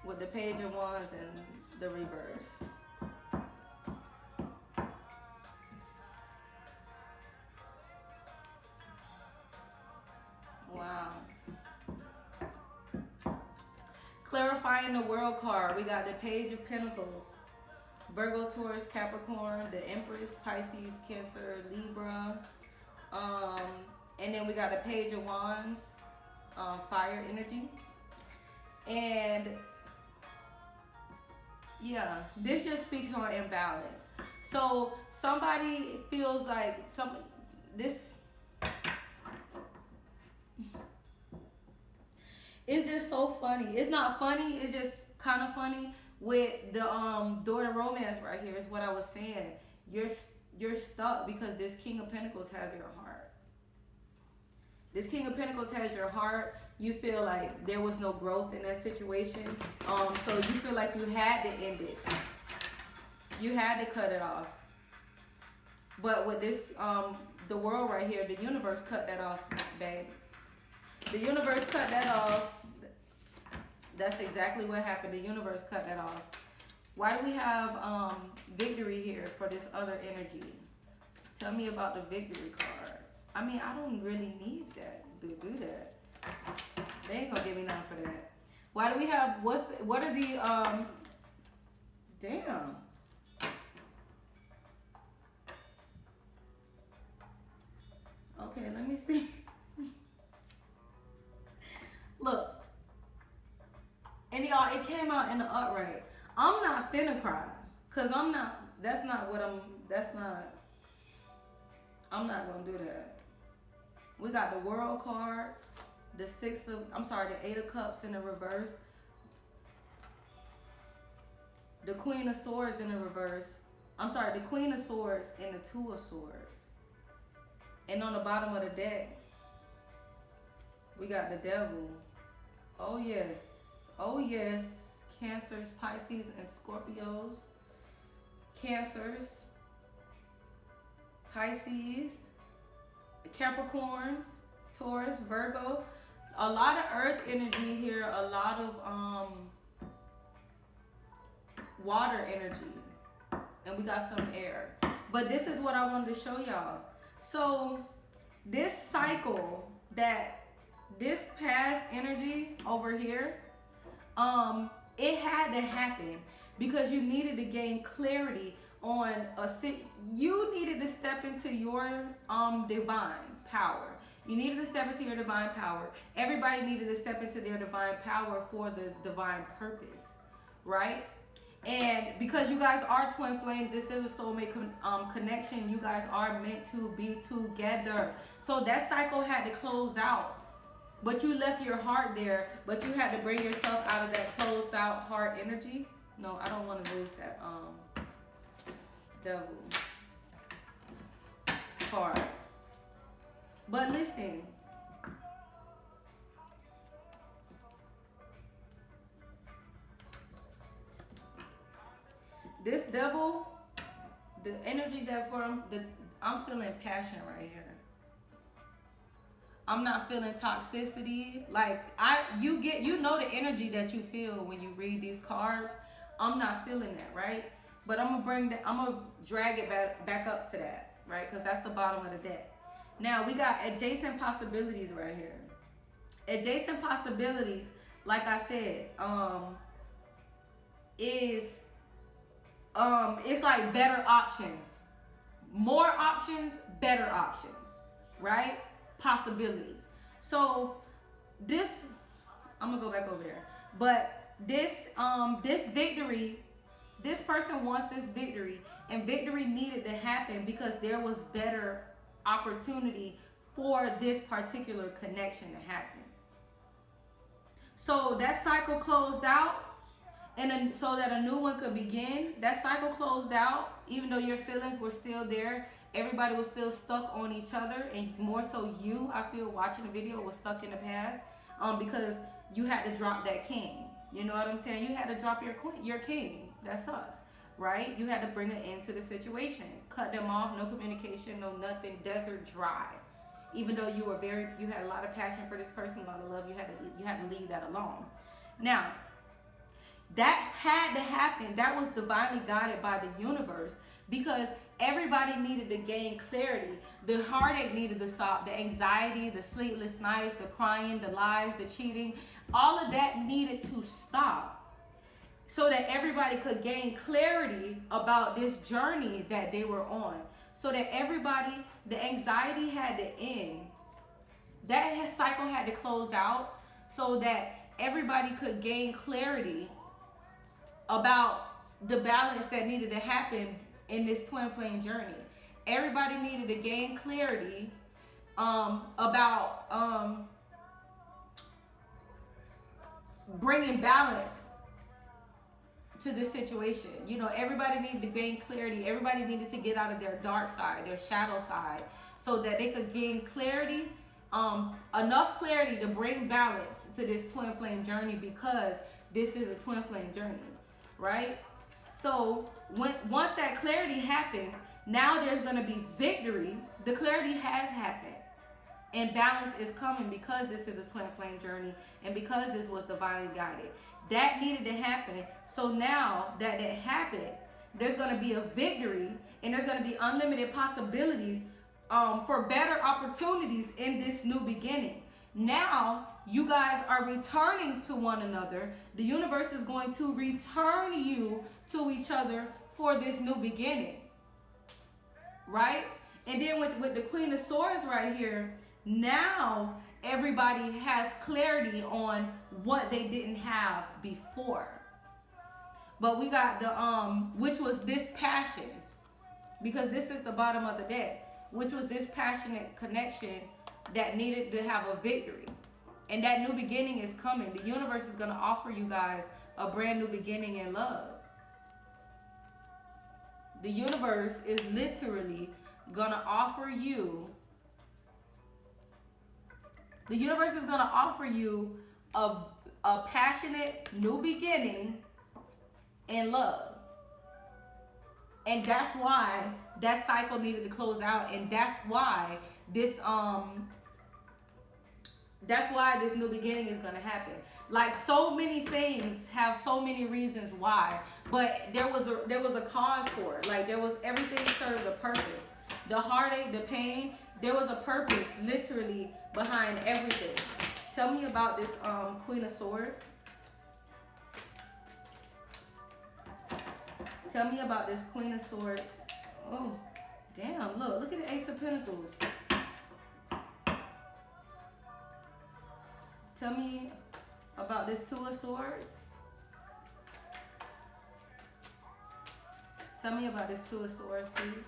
With the Page of Wands in the reverse. Wow. Clarifying the World card. We got the Page of Pentacles. Virgo, Taurus, Capricorn, the Empress, Pisces, Cancer, Libra. And then we got the Page of Wands, fire energy. And yeah, this just speaks on imbalance. So somebody feels like this. It's just so funny. It's not funny. It's just kind of funny with the door to romance right here. Is what I was saying. You're stuck because this King of Pentacles has your heart. This King of Pentacles has your heart. You feel like there was no growth in that situation. So you feel like you had to end it. You had to cut it off. But with this, the World right here, the universe cut that off, babe. The universe cut that off. That's exactly what happened. The universe cut that off. Why do we have victory here for this other energy? Tell me about the victory card. I mean, I don't really need that to do that. They ain't gonna give me nothing for that. Why do we have, what are the, damn. Okay, let me see. Look. And y'all, it came out in the upright. I'm not finna cry. Cause I'm not gonna do that. We got the World card, the the 8 of Cups in the reverse. The Queen of Swords in the reverse. The Queen of Swords and the 2 of Swords. And on the bottom of the deck, we got the Devil. Oh yes. Oh yes. Cancers, Pisces, and Scorpios. Cancers, Pisces, Capricorns, Taurus, Virgo. A lot of earth energy here. A lot of water energy. And we got some air. But this is what I wanted to show y'all. So this cycle, this past energy over here, it had to happen because you needed to gain clarity on you needed to step into your divine power. You needed to step into your divine power. Everybody needed to step into their divine power for the divine purpose, right? And because you guys are twin flames, this is a soulmate connection. You guys are meant to be together. So that cycle had to close out. But you left your heart there, but you had to bring yourself out of that closed out heart energy. No, I don't want to lose that devil card. But listen, this devil, the energy that I'm feeling passion right here. I'm not feeling toxicity. Like you know the energy that you feel when you read these cards. I'm not feeling that, right? But I'm gonna drag it back up to that, right? Because that's the bottom of the deck. Now we got adjacent possibilities right here. Adjacent possibilities, like I said, is it's like better options, more options, better options, right? Possibilities. So this, I'm gonna go back over there. But this victory, this person wants this victory, and victory needed to happen because there was better opportunity for this particular connection to happen. So that cycle closed out, and then so that a new one could begin. That cycle closed out, even though your feelings were still there. Everybody was still stuck on each other, and more so you, I feel, watching the video, was stuck in the past, because you had to drop that king. You know what I'm saying? You had to drop your king. That sucks, right? You had to bring an end to the situation. Cut them off, no communication, no nothing, desert dry. Even though you had a lot of passion for this person, a lot of love, you had to leave that alone. Now, that had to happen. That was divinely guided by the universe, because everybody needed to gain clarity. The heartache needed to stop. The anxiety, the sleepless nights, the crying, the lies, the cheating, all of that needed to stop, so that everybody could gain clarity about this journey that they were on. So that everybody, the anxiety had to end. That cycle had to close out so that everybody could gain clarity about the balance that needed to happen in this twin flame journey. Everybody needed to gain clarity about bringing balance to this situation. You know, everybody needed to gain clarity. Everybody needed to get out of their dark side, their shadow side, so that they could gain clarity, enough clarity to bring balance to this twin flame journey, because this is a twin flame journey, right? So once that clarity happens, now there's going to be victory. The clarity has happened, and balance is coming, because this is a twin flame journey, and because this was divinely guided. That needed to happen. So now that it happened, there's going to be a victory, and there's going to be unlimited possibilities for better opportunities in this new beginning. Now you guys are returning to one another. The universe is going to return you to each other for this new beginning, right? And then with the Queen of Swords right here, now everybody has clarity on what they didn't have before. But we got the which was this passion, because this is the bottom of the deck, which was this passionate connection that needed to have a victory. And that new beginning is coming. The universe is going to offer you guys a brand new beginning in love. The universe is literally going to offer you, the universe is going to offer you a passionate new beginning in love. And that's why that cycle needed to close out, and that's why this new beginning is going to happen. Like, so many things have so many reasons why, but there was a cause for it. Like, everything served a purpose. The heartache, the pain, there was a purpose literally behind everything. Tell me about this Queen of Swords. Tell me about this Queen of Swords. Oh, damn, look at the Ace of Pentacles. Tell me about this Two of Swords. Tell me about this Two of Swords, please.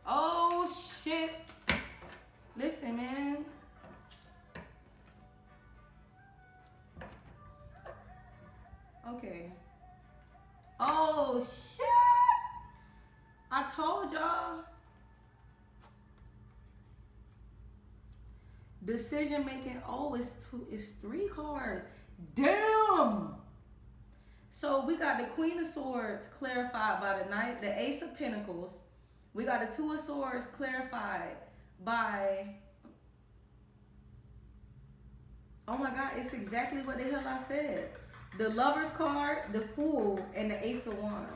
Oh, shit. Listen, man. Okay. Oh, shit. I told y'all. Decision making. Oh, it's 3 cards. Damn. So we got the Queen of Swords clarified by the Knight, the Ace of Pentacles. We got the Two of Swords clarified by, oh my God, it's exactly what the hell I said. The Lover's card, the Fool, and the Ace of Wands.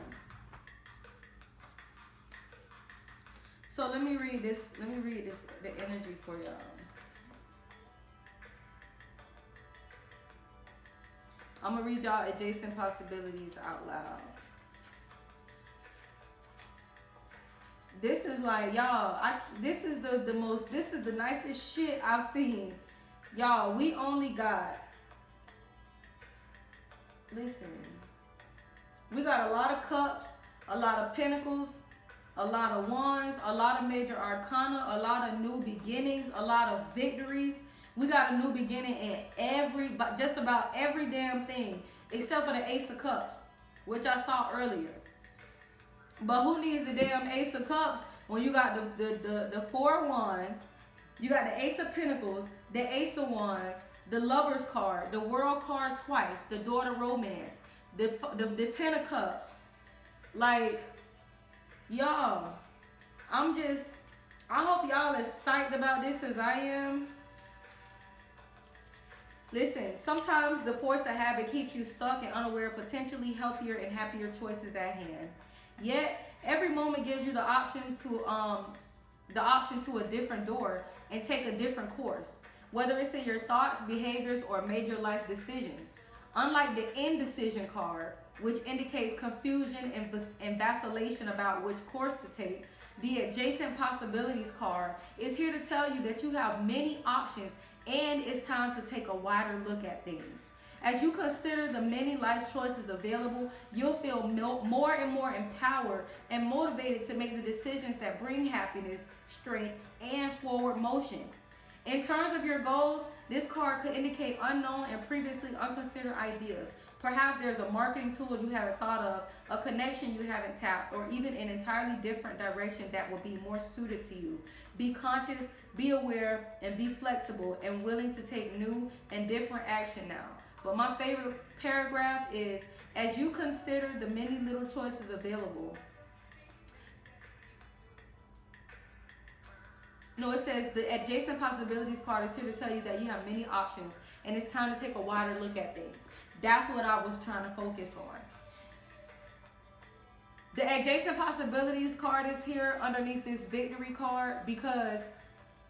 So let me read this, the energy for y'all. I'm gonna read y'all adjacent possibilities out loud. This is like, y'all, this is the nicest shit I've seen. Y'all, we only got, listen, we got a lot of cups, a lot of pentacles, a lot of wands, a lot of major arcana, a lot of new beginnings, a lot of victories. We got a new beginning in just about every damn thing, except for the Ace of Cups, which I saw earlier. But who needs the damn Ace of Cups when you got the 4 Wands, you got the Ace of Pentacles, the Ace of Wands, the Lover's card, the World card twice, the Door to Romance, the 10 of Cups. Like, y'all, I hope y'all as psyched about this as I am. Listen, sometimes the force of habit keeps you stuck and unaware of potentially healthier and happier choices at hand. Yet, every moment gives you the option to a different door and take a different course, whether it's in your thoughts, behaviors, or major life decisions. Unlike the indecision card, which indicates confusion and vacillation about which course to take, the adjacent possibilities card is here to tell you that you have many options and it's time to take a wider look at things. As you consider the many life choices available, you'll feel more and more empowered and motivated to make the decisions that bring happiness, strength, and forward motion. In terms of your goals, this card could indicate unknown and previously unconsidered ideas. Perhaps there's a marketing tool you haven't thought of, a connection you haven't tapped, or even an entirely different direction that will be more suited to you. Be conscious, be aware, and be flexible and willing to take new and different action now. But my favorite paragraph is, as you consider the many little choices available. No, it says the adjacent possibilities card is here to tell you that you have many options and it's time to take a wider look at things. That's what I was trying to focus on. The adjacent possibilities card is here underneath this victory card because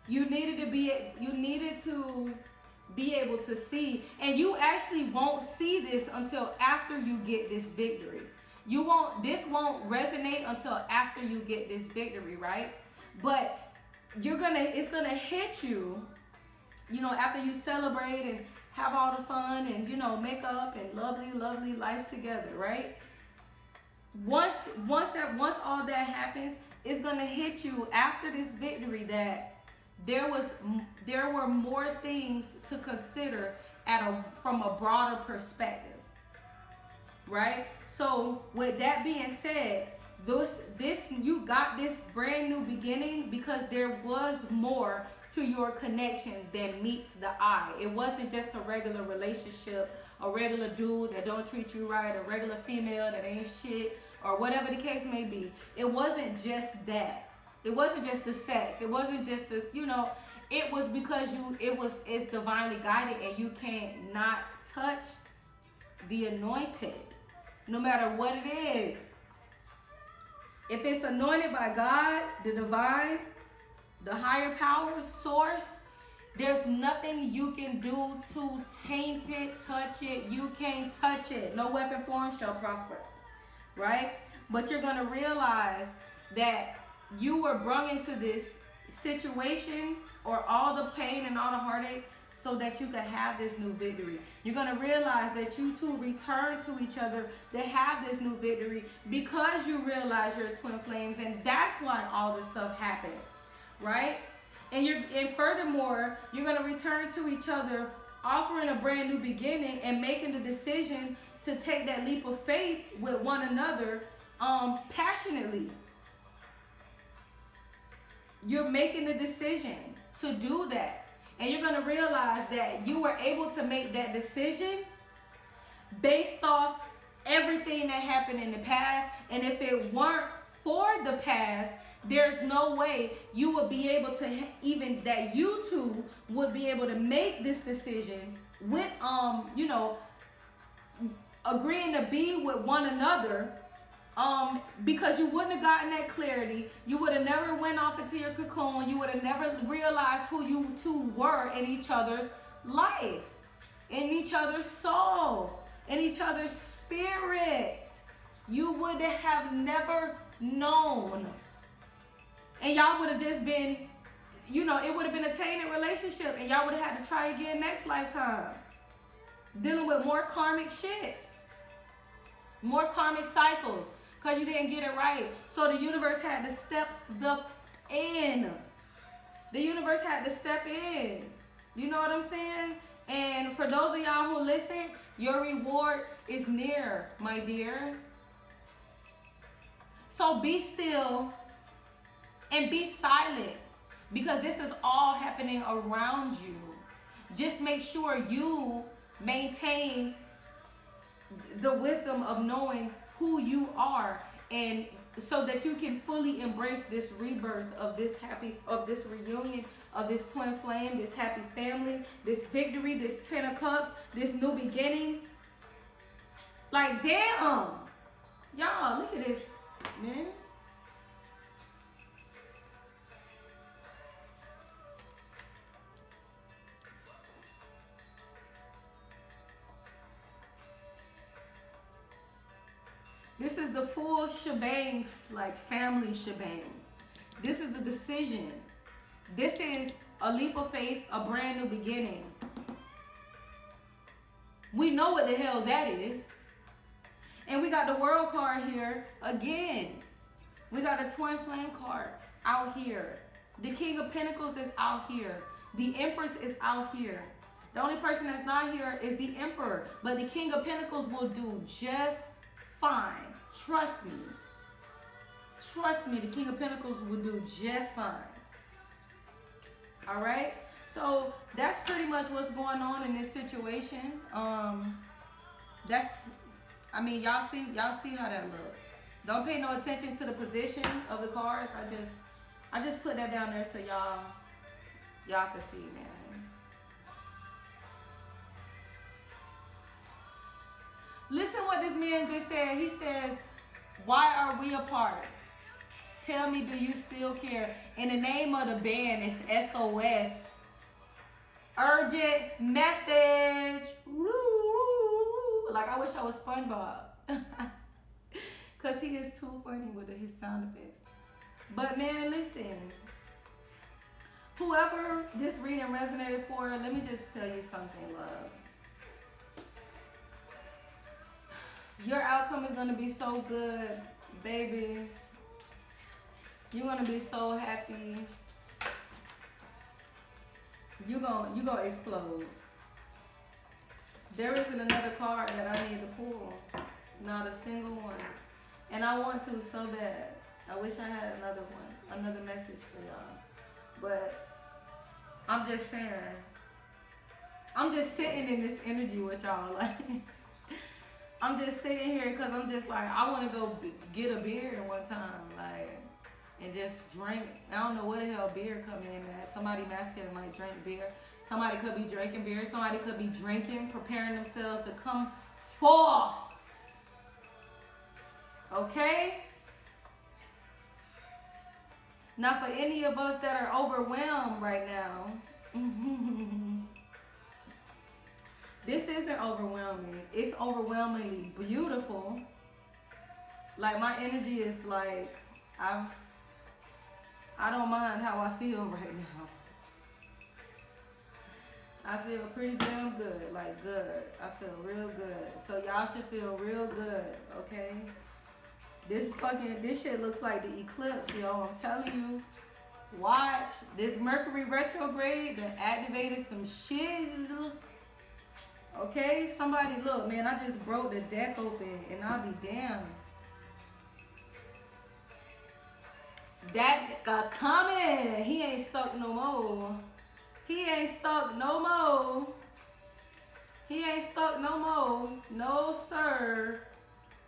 you needed to be able to see, and you actually won't see this until after you get this victory. This won't resonate until after you get this victory, right? But it's gonna hit you, after you celebrate and have all the fun and, make up and lovely life together, right? Once all that happens, it's gonna hit you after this victory that there were more things to consider from a broader perspective, right? So with that being said, you got this brand new beginning because there was more to your connection than meets the eye. It wasn't just a regular relationship, a regular dude that don't treat you right, a regular female that ain't shit, or whatever the case may be. It wasn't just that. It wasn't just the sex. It wasn't just the, it was because it's divinely guided and you can't not touch the anointed, no matter what it is. If it's anointed by God, the divine, the higher power, source, there's nothing you can do to taint it, touch it. You can't touch it. No weapon formed shall prosper, right? But you're going to realize that you were brought into this situation or all the pain and all the heartache so that you could have this new victory. You're going to realize that you two return to each other to have this new victory because you realize you're twin flames, and that's why all this stuff happened, right? And furthermore, you're going to return to each other offering a brand new beginning and making the decision to take that leap of faith with one another passionately. You're making the decision to do that. And you're going to realize that you were able to make that decision based off everything that happened in the past. And if it weren't for the past, there's no way you would be able to, even that you two would be able to make this decision with, agreeing to be with one another, because you wouldn't have gotten that clarity. You would have never went off into your cocoon. You would have never realized who you two were in each other's life, in each other's soul, in each other's spirit. You would have never known. And y'all would have just been, it would have been a tainted relationship, and y'all would have had to try again next lifetime. Dealing with more karmic shit. More karmic cycles. Because you didn't get it right. So the universe had to step in. The universe had to step in. You know what I'm saying? And for those of y'all who listen, your reward is near, my dear. So be still and be silent, because this is all happening around you. Just make sure you maintain the wisdom of knowing who you are, and so that you can fully embrace this rebirth of this reunion of this twin flame, this happy family, this victory, this 10 of cups, this new beginning. Like, damn, y'all, look at this, man. This is the full shebang, like family shebang. This is the decision. This is a leap of faith, a brand new beginning. We know what the hell that is. And we got the world card here again. We got the twin flame card out here. The King of Pentacles is out here. The Empress is out here. The only person that's not here is the Emperor. But the King of Pentacles will do just fine. Trust me. Trust me, the King of Pentacles will do just fine. All right? So that's pretty much what's going on in this situation. Y'all see how that looks. Don't pay no attention to the position of the cards. I just put that down there so y'all can see, man. Listen what this man just said. He says, why are we apart? Tell me, do you still care? And the name of the band is SOS. Urgent message. Like, I wish I was SpongeBob. Because he is too funny with his sound effects. But man, listen. Whoever this reading resonated for, let me just tell you something, love. Your outcome is going to be so good, baby. You're going to be so happy. You're gonna explode. There isn't another card that I need to pull. Not a single one. And I want to so bad. I wish I had another one. Another message for y'all. But I'm just saying. I'm just sitting in this energy with y'all. Like, I'm just sitting here because I'm just like, I want to go get a beer one time, like, and just drink. I don't know what the hell beer come in at. Somebody masculine might drink beer. Somebody could be drinking beer. Somebody could be drinking, preparing themselves to come forth. Okay? Now, for any of us that are overwhelmed right now, this isn't overwhelming. It's overwhelmingly beautiful. Like my energy is like I I don't mind how I feel right now. I feel pretty damn good, like good. I feel real good. So y'all should feel real good, okay? This shit looks like the eclipse, yo. I'm telling you. Watch this Mercury retrograde that activated some shit. Okay, somebody look, man. I just broke the deck open, and I'll be damned. That got coming. He ain't stuck no more. He ain't stuck no more. He ain't stuck no more. No, sir.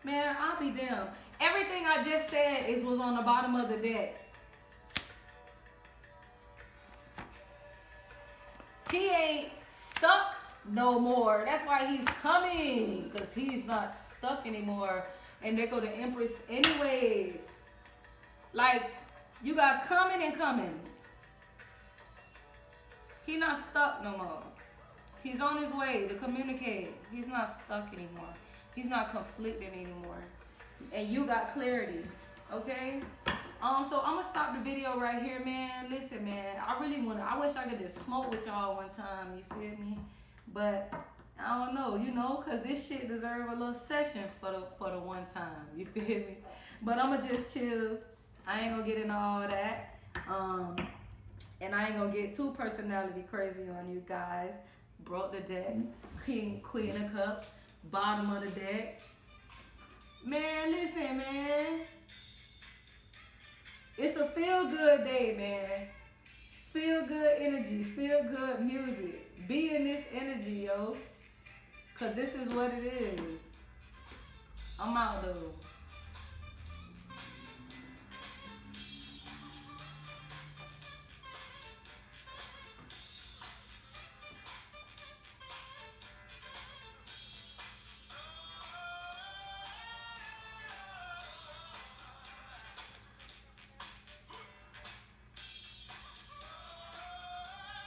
Man, I'll be damned. Everything I just said was on the bottom of the deck. He ain't stuck no more. That's why he's coming. Because he's not stuck anymore. And there go the Empress anyways. Like, you got coming and coming. He not stuck no more. He's on his way to communicate. He's not stuck anymore. He's not conflicted anymore. And you got clarity. Okay? So I'm gonna stop the video right here, man. Listen, man, I wish I could just smoke with y'all one time, you feel me? But I don't know, cause this shit deserve a little session for the one time, you feel me? But I'ma just chill. I ain't gonna get into all that. And I ain't gonna get too personality crazy on you guys. Broke the deck, queen of cups, bottom of the deck. Man, listen, man. It's a feel-good day, man. Feel-good energy, feel-good music. Be in this energy, yo. Because this is what it is. I'm out, though.